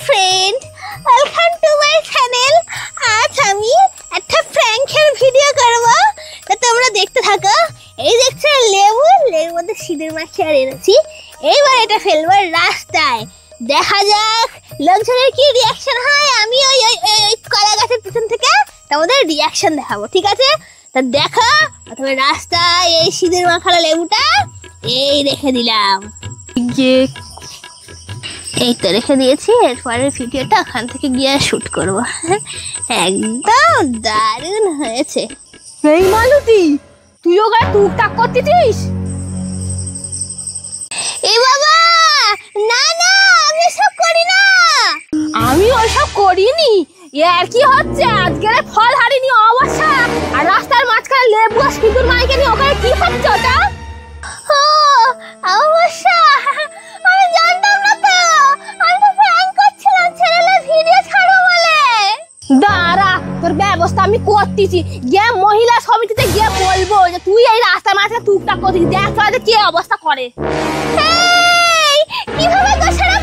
Friend, welcome to my channel. আজ আমি একটা প্র্যাঙ্কের ভিডিও করব, তো তোমরা দেখতে থাকো। এই দেখছো লেবু, লেবুর মধ্যে সিঁদুর মাখিয়ে এনেছি। এইবার এটা ফেলবো রাস্তায়, দেখা যাক লোকজনের কি রিয়াকশন হয়। আমি ওই ওই ওই কলা গাছের পিছন থেকে তোমাদের রিয়াকশন দেখাবো, ঠিক আছে? তা দেখো, প্রথমে রাস্তায় এই সিঁদুর মাখানো লেবুটা এই রেখে দিলাম। এই তো রেখে দিয়েছি। এরপরের ভিডিওটা ওখান থেকে গিয়ে শুট করবো। একদম দারুণ হয়েছে। এই মালতী, তুই ওখানে টুকটাক করতেছিস? এ বাবা, না না, আমি সব করি না। আমি ওইসব করিনি। এর কি হচ্ছে? আজকের ফল হারিনি অবস্থা, আর রাস্তার মাঝখানে লেবু আর সিঁদুর মাইকে নিয়ে ওখানে কি হচ্ছে ওটা? ও অবশ্য আমি জানতাম না তো। আমি তো প্র্যাঙ্ক করছিলাম চ্যানেলে ভিডিও ছাড়বো বলে। দাঁড়া, তোর ব্যবস্থা আমি করতেছি। গিয়ে মহিলা সমিতিতে গিয়ে বলবো যে তুই এই রাস্তার মাঝখানে টুকটাক করছিস। দেখ তোদের কি অবস্থা করে। এই কিভাবে গোছানো